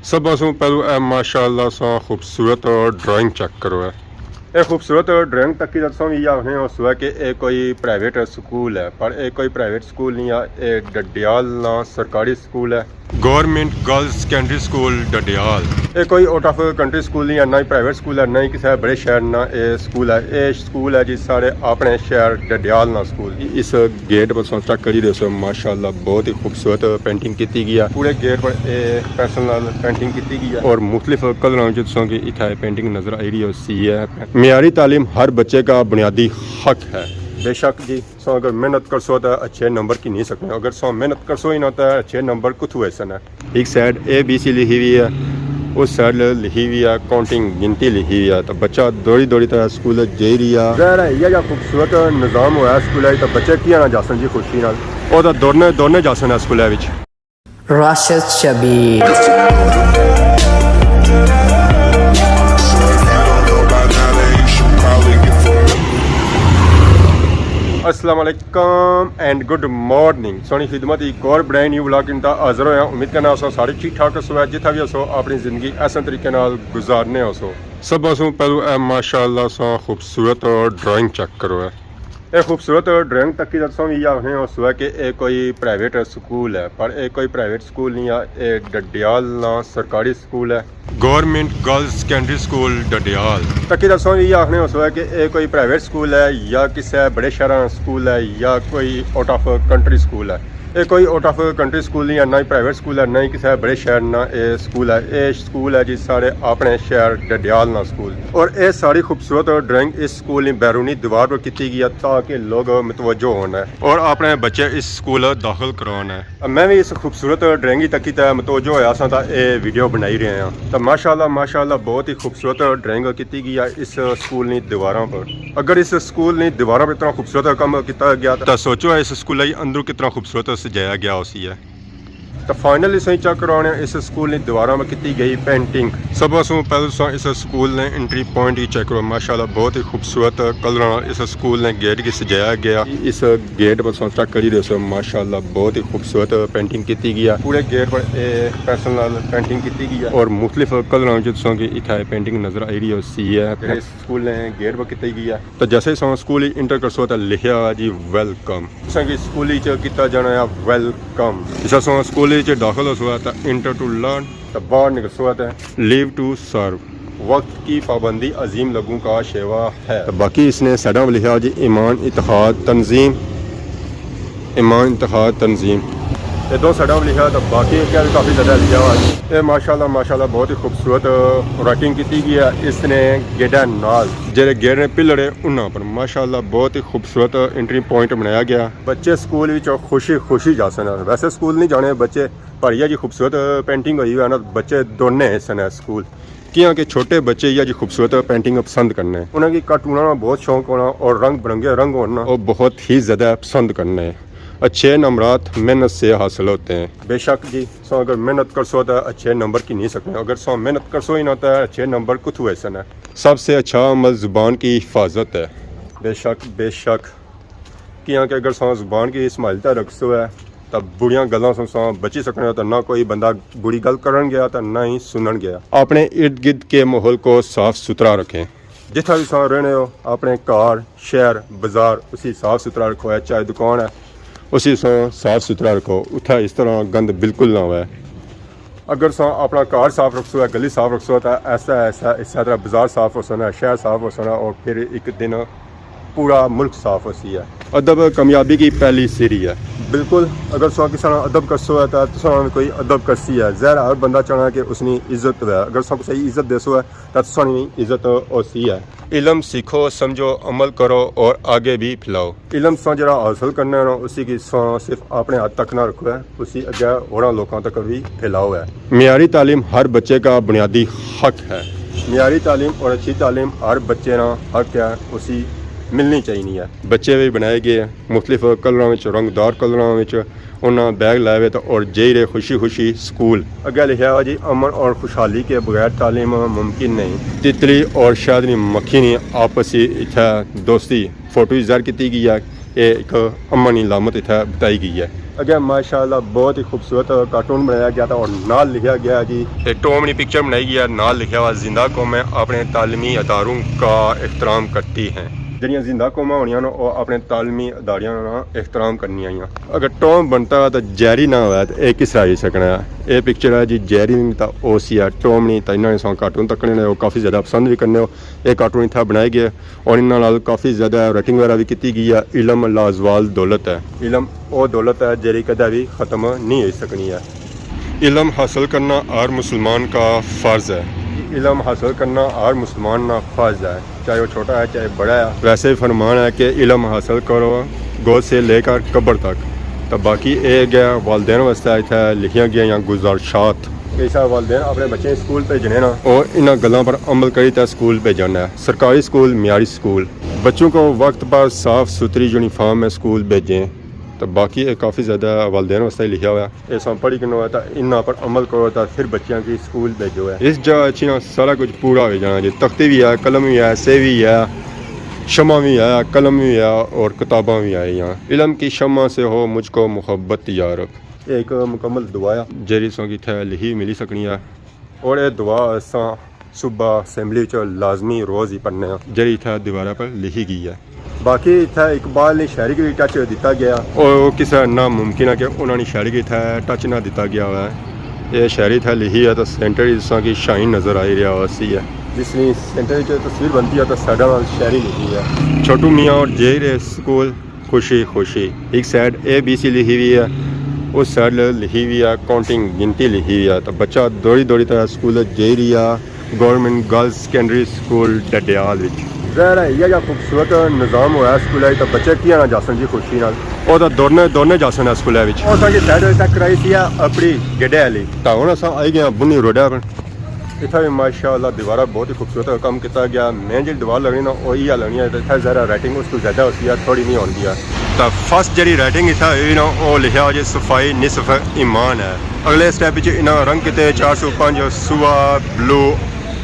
सब असों पहलू माशाअल्लाह सा खूबसूरत ड्राइंग चेक करो है। ये खूबसूरत ड्राइंग तक की दसों भी आखने उस है कि ये कोई प्राइवेट स्कूल है, पर ये कोई प्राइवेट स्कूल नहीं है। ये डडियाल ना सरकारी स्कूल है, government girls secondary school Dadiyal. ये कोई आउट ऑफ कंट्री स्कूल नहीं है, ना ही प्राइवेट स्कूल है, ना ही किसी बड़े शहर ना ये स्कूल है। ये स्कूल है जी सारे अपने शहर डडियाल ना स्कूल। इस गेट पर चेक करी दसो माशाअल्लाह बहुत ही खूबसूरत पेंटिंग की गई है। पूरे गेट पर पेंसिल नाल पेंटिंग की गई है और मुख्तलिफ कलरों जिसों की इतना पेंटिंग नजर आई रही है। मियारी तालीम हर बच्चे का बुनियादी हक है। बेशक जी सो अगर मेहनत कर सो तो अच्छे नंबर की नहीं सकते, अगर सो मेहनत कर सो ही ना तो अच्छे नंबर कुछ हुए सन है। एक साइड ABC लिखी हुई है, उस साइड लिखी हुई है काउंटिंग गिनती लिखी हुई है। तो बच्चा दौड़ी दौड़ी तरह स्कूल जा रही है। ज़ाहिर है यह खूबसूरत निज़ाम हुआ स्कूल तो बच्चे किया ना जासन जी खुशी नाल और दौड़ने जासन है स्कूल विच। राशिद शबीर अस्सलाम वालेकुम एंड गुड मॉर्निंग। सोनी खिदमत एक और ब्रांड न्यू व्लॉग इंदा हाज़र होया। उम्मीद करना असो सारे ठीक ठाक हो, जिथा भी असो अपनी ज़िंदगी ऐसे तरीके नाल गुजारने हो। सब असो पहलू माशाअल्लाह सा खूबसूरत ड्राइंग चेक करो है। ये खूबसूरत ड्राइंग तक की दसों भी आखने उस है कि ये कोई प्राइवेट स्कूल है, पर ये कोई प्राइवेट स्कूल नहीं है। ये डडियाल ना सरकारी स्कूल है, government girls secondary school Dadiyal. तक की दसों भी आखने उस है कि ये कोई प्राइवेट स्कूल है या किसी बड़े शहर स्कूल है या कोई आउट ऑफ कंट्री स्कूल है। ये कोई आउट ऑफ कंट्री स्कूल नहीं है, ना ही प्राइवेट स्कूल है, ना ही किसी बड़े शहर ना ये स्कूल है। ये स्कूल है जी सारे अपने शहर डडियाल ना स्कूल। और ये सारी खूबसूरत ड्राइंग इस स्कूल की बैरूनी दीवार पर की गई है ताकि लोग मुतवज्जो होना है और अपने बच्चे इस स्कूल दाखिल करवाना है। मैं भी इस खूबसूरत ड्राइंग तक मुतवज्जो होया सा तो ये वीडियो बनाई रहे हैं। तो माशाअल्लाह बहुत ही खूबसूरत ड्राइंग की गई है इस स्कूल की दीवारों पर। अगर इस स्कूल की दीवारों पर इतना खूबसूरत काम किया गया तो सोचो इस स्कूल अंदर कितना खूबसूरत सजाया गया उसी है। तो फाइनली सही चेक करवाने इस स्कूल की दीवारों में की गई पेंटिंग। सब पहले इस स्कूल ने एंट्री पॉइंट ही चेक करो माशाल्लाह बहुत ही खूबसूरत कलर इस स्कूल ने गेट की सजाया गया। इस गेट पर चेक करी दो माशाल्लाह बहुत ही खूबसूरत पेंटिंग की गई है। पूरे गेट पर पेंसिल नाल पेंटिंग की गई है और मुख्तलिफ कलरों जिसों की इतना पेंटिंग नजर आई रही है। इस स्कूल ने गेट पर की गई है। तो जैसे ही स्कूल इंटर कर सो तो लिखा जी वेलकम। स्कूल किया जाना है वेलकम। जिस स्कूल दाखिल हो तो इंटर टू लर्न, तो बाहर निकल सकता है लीव टू सर्व। वक्त की पाबंदी अजीम लोगों का शेवा है। तो बाकी इसने साइडा में लिखा जी ईमान इत्तेहाद तंजीम, ईमान इत्तेहाद तंजीम। ये दो साइडा में लिखा तो बाकी क्या काफ़ी ज़्यादा लिखा हुआ है। ये माशाल्लाह बहुत ही खूबसूरत राइटिंग की गई है। इसने गेडा नाल जेरे गेट ने पिलर है उन्होंने पर माशाल्लाह बहुत ही खूबसूरत एंट्री पॉइंट बनाया गया। बच्चे स्कूल में खुशी खुशी जा सकते। वैसे स्कूल नहीं जाने बच्चे, पर यह जी खूबसूरत पेंटिंग हुई है ना बच्चे दौड़ने सन स्कूल किया कि छोटे बच्चे यह जी खूबसूरत पेंटिंग पसंद करने, उन्हें कार्टून में बहुत शौक होना और रंग बिरंगे रंग होना और बहुत ही ज़्यादा पसंद करने। अच्छे नंबरात मेहनत से हासिल होते हैं। बेशक जी सो अगर मेहनत कर सो तो अच्छे नंबर की नहीं सकते, अगर सो मेहनत कर सो ही ना तो अच्छे नंबर कुछ हुए सन है। सबसे अच्छा अमल ज़ुबान की हिफाजत है। बेशक किया कि अगर सो ज़ुबान की संभालता रख सो है तो बुढ़िया गलों से बची सकने। तो ना कोई बंदा बुरी गल करन गया तो ना ही सुनन गया। अपने इर्द गिर्द के माहौल को साफ सुथरा रखें। जितना भी सो रहने हो अपने घर शहर बाजार उसी साफ सुथरा रखो है। चाहे दुकान है उसी साफ सुथरा रखो, उठा इस तरह गंद बिल्कुल ना हो। अगर सो अपना घर साफ रख सो है, गली साफ रख सो तो ऐसा इस तरह बाजार साफ हो सोना, शहर साफ हो सोना और फिर एक दिन पूरा मुल्क साफ हो सी है। अदब कामयाबी की पहली सीढ़ी है। बिल्कुल अगर सो किसी अदब कर सो है तो कोई अदब कर सी है। ज़ाहिर हर बंदा चाहना कि उसकी इज्जत है। अगर सो सही इज्जत दे सो है तो इज्जत हो सी है। इलम सीखो समझो अमल करो और आगे भी फैलाओ। इलम सो जरा हासिल करना है उसी की सिर्फ अपने हाथ तक ना रखो है, उसी अगे और लोगों तक भी फैलाओ है। मियारी तालीम हर बच्चे का बुनियादी हक है। मियारी तालीम और अच्छी तालीम हर बच्चे का हक है, उसी मिलनी चाहिए है। बच्चे भी बनाए गए मुख्तलिफ कलरों में रंगदार कलरों में उन्होंने बैग लाए हुए तो और जे रहे खुशी खुशी स्कूल। अगे लिखा हुआ जी अमन और खुशहाली के बगैर तालीम मुमकिन नहीं। तितली और शायद मक्खी ने आपसी इतना दोस्ती फोटो इज़ार की गई है। ये एक अमन की लामत इतना बताई गई है। अगे माशाल्लाह बहुत ही खूबसूरत कार्टून बनाया गया था और नाल लिखा गया जी टॉम ने पिक्चर बनाई गया, नाल लिखा हुआ जिंदा कौमें अपने तालीमी अदारों का एहतराम करती हैं। ਜਿਹੜੀਆਂ ਜ਼ਿੰਦਾ ਕੌਮਾਂ ਹੋਣੀਆਂ ਨੇ ਉਹ ਆਪਣੇ ਤਾਲਮੀ ਅਦਾਰਿਆਂ ਦਾ ਇਹਤਰਾਮ ਕਰਨੀਆਂ ਆਈਆਂ। ਅਗਰ ਟੌਮ ਬਣਦਾ ਤਾਂ ਜੈਰੀ ਨਾ ਹੋਇਆ ਤਾਂ ਇਹ ਕਿਸ ਰਾਈ ਸਕਣਾ। ਇਹ ਪਿਕਚਰ ਹੈ ਜੀ ਜੈਰੀ ਨਹੀਂ ਤਾਂ ਉਹ ਸੀ ਆ ਟੌਮ ਨਹੀਂ ਤਾਂ ਇਹਨਾਂ ਨੇ ਸੌ ਕਾਰਟੂਨ ਤੱਕਣੇ ਨੇ ਉਹ ਕਾਫੀ ਜ਼ਿਆਦਾ ਪਸੰਦ ਵੀ ਕਰਨੇ ਹੋ। ਇਹ ਕਾਰਟੂਨ ਇੱਥੇ ਬਣਾਏ ਗਏ ਔਰ ਇਹਨਾਂ ਨਾਲ ਕਾਫੀ ਜ਼ਿਆਦਾ ਰਾਈਟਿੰਗ ਵਗੈਰਾ ਵੀ ਕੀਤੀ ਗਈ ਆ। ਇਲਮ ਲਾਜ਼ਵਾਲ ਦੌਲਤ ਹੈ, ਇਲਮ ਉਹ ਦੌਲਤ ਹੈ ਜਿਹੜੀ ਕਦੇ ਵੀ ਖਤਮ ਨਹੀਂ ਹੋ ਸਕਣੀ ਹੈ। इलम हासिल करना हर मुसलमान का फ़र्ज़ है। इलम हासिल करना हर मुसलमान का फ़र्ज़ है, चाहे वो छोटा है चाहे बड़ा है। वैसे ही फरमान है कि इलम हासिल करो गोद से लेकर कब्र तक। तो बाकी ये गया वालदेन वास्ते इतना लिखिया गया या गुजारिशात ऐसा वालदेन अपने बच्चे स्कूल भेजने ना और इन गलों पर अमल करी तो स्कूल भेजना है। सरकारी स्कूल मियारी स्कूल, बच्चों को वक्त पर साफ़ सुथरी यूनिफॉर्म में स्कूल भेजें। तो बाकी ये काफ़ी ज़्यादा वालदेन वास्ते लिखा हुआ है। ये पढ़ी कि था इन्ना पर अमल करो तो फिर बच्चों की स्कूल भेजो है। इस जगह अच्छी ना सारा कुछ पूरा हो जाना जी। तख्ती भी है, कलम भी है, सेवी है, शमा भी है, कलम भी है और किताबा भी है। यहाँ इलम की शमा से हो मुझको मोहब्बत या रब एक मुकम्मल दुआ है जेरी सौ की थे लिखी मिली सकनी है। और ये दुआ असा सुबह असैम्बली लाजमी रोज़ ही पढ़ने जेरी इतना दीवार पर लिखी गई है। बाकी इतना इकबाल ने शायरी की टच दिता गया और किसी नामुमकिन है कि उन्होंने शायरी की इतना टच ना दिता गया हुआ है। ये शायरी था लिखी है तो सेंटर जिस की शाइन नज़र आई रहा वैसी है जिसमें सेंटर तस्वीर बनती है तो साढ़ा शायरी लिखी है। छोटू मियाँ और जेर स्कूल खुशी खुशी एक साइड ABC लिखी हुई है, उस साइड लिखी हुई है काउंटिंग गिनती लिखी हुई है। तो बच्चा दौड़ी दौड़ी तरह स्कूल जेरिया government girls secondary school Dadyal ज़ाहिर है यह खूबसूरत निज़ाम होया स्कूल तो बच्चे किया ना जासन जी खुशी नाल और तो दोने जासन है स्कूल और साइड तक कराई सी अपनी गेडे वाली तो हम अस आई गए बुनी रोडा पर। इतना भी माशाअल्लाह दीवारा बहुत ही खूबसूरत काम किया गया। मैं जी दीवार लगनी ना वही लगनी है। इतना ज़्यादा राइटिंग उसको ज़्यादा होती है थोड़ी नहीं होती है। तो फर्स्ट जी राइटिंग इतना हुई ना वो लिखा जी सफाई निसफ ईमान है। अगले स्टैप इन्होंने रंग किए 405 सुआ ब्लू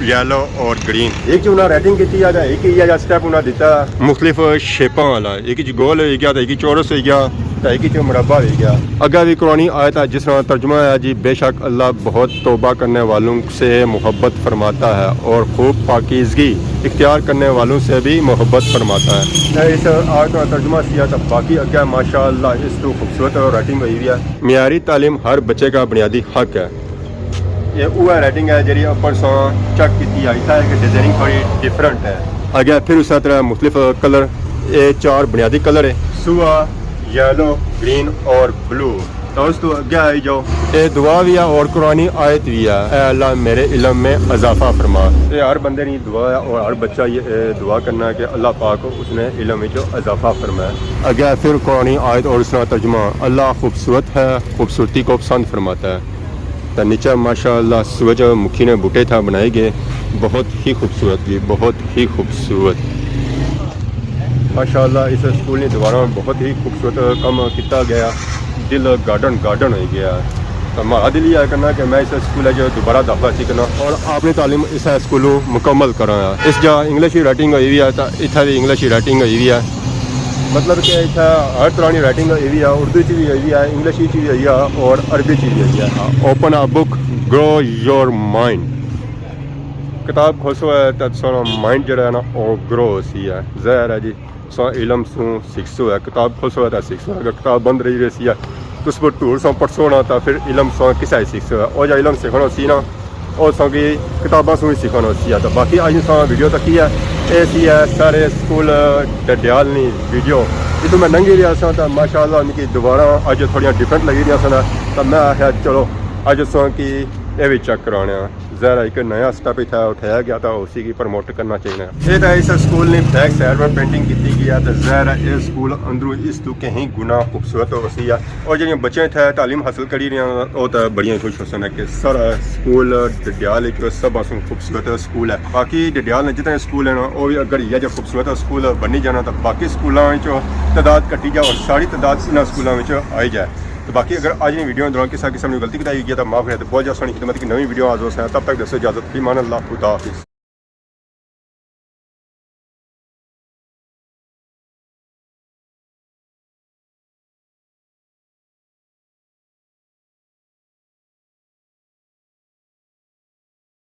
येलो और ग्रीन। एक जो उन्हें राइटिंग की है एक ही स्टैप उन्हें दिता मुख्तलिफ शेपां वाला एक गोल हो गया तो एक चौरस हो गया तो एक मुरबा हो गया। अगर भी कुरानी आयत है जिस तरह तर्जुमा है जी बेशक अल्लाह बहुत तौबा करने वालों से मोहब्बत फरमाता है और खूब पाकीज़गी इख्तियार करने वालों से भी मोहब्बत फरमाता है। इस आयत का तर्जुमा किया तो बाकी अगर माशाअल्लाह इस तो खूबसूरत राइटिंग हुई है। मियारी तालीम हर बच्चे का बुनियादी हक है। ये वो राइटिंग है जी ऊपर सौ चेक की आई था कि डिजाइनिंग थोड़ी डिफरेंट है। आगे फिर उस तरह मुख्तलिफ कलर ये 4 बुनियादी कलर है सुआ येलो ग्रीन और ब्लू। तो उस तो आगे आई जाओ ये दुआ भी है और कुरानी आयत भी है ऐ अल्लाह मेरे इल्म में इजाफा फरमा। ये हर बंदे ने दुआ है और हर बच्चा ये दुआ करना है कि अल्लाह पाक उसने इल्म में जो इजाफा फरमाया। आगे फिर कुरानी आयत और उसका तर्जुमा अल्लाह खूबसूरत है खूबसूरती को पसंद फरमाता है। तो नीचे माशाअल्लाह सूरजमुखी ने बूटे था बनाए गए बहुत ही खूबसूरत भी बहुत ही खूबसूरत माशाअल्लाह। इस स्कूल ने दोबारा बहुत ही खूबसूरत काम किया गया दिल गार्डन हो गया। तो हमारा दिल यह करना कि मैं इस स्कूल जो दोबारा दाखिला सीखना और अपनी तालीम इस स्कूलों मुकम्मल करा। इस जगह इंग्लिश की राइटिंग हुई है तो इतना भी इंग्लिश की राइटिंग हुई है मतलब कि इतना हर तरह की राइटिंग हुई है। उर्दू च भी हुई है इंग्लिश च भी हुई है और अरबी च भी हुई है। Open a book grow your mind किताब खोसो है तो सारा माइंड जो है ना वो ग्रो सी है। ज़ाहिर है जी सो इलम सू सीखसो है किताब खोसो है तो सीखसो अगर किताब बंद रही रही है तो उस पर टूर सौ पढ़सो ना तो फिर इलम सौ किसा सीखसो है और जो इलम सीखना सी ना और सौ की किताबा सू ही सीखना सी है। तो बाकी अज सौ वीडियो तक है ये सी है सारे स्कूल डडियाल नी वीडियो जितों मैं लंघी रहा सा तो माशाअल्लाह उनकी दोबारा अज थोड़ी डिफरेंट लगी रही सन तो मैं आख्या चलो अज सो कि ये भी चेक कराने। ज़रा एक नया स्टेप इतना उठाया गया था उसी की प्रमोट करना चाहिए। ये तो इस स्कूल ने बैक साइड पर पेंटिंग की गई है तो ज़रा ये स्कूल अंदरों इस तो कहीं गुना खूबसूरत हो सी है और जो बच्चे थे तालीम हासिल करी रहे वो तो बड़िया खुश हो सन है कि सारा स्कूल डडियाल सब खूबसूरत स्कूल है। बाकी डडियाल ने जितने स्कूल है ना वो भी अगर यह जो खूबसूरत स्कूल बनी जाना तो बाकी स्कूलों तादाद घटी जाए और सारी तादाद इन स्कूलों में आई जाए। तो बाकी अगर आज की वीडियो दौरान किसी किस्म की गलती बताई गई तो माफ़ है तो बहुत ज़्यादा सोनी खिदमत की नवी वीडियो आज हो तब तक दसो इजाज़त फी मान अल्लाह खुदा हाफिज़।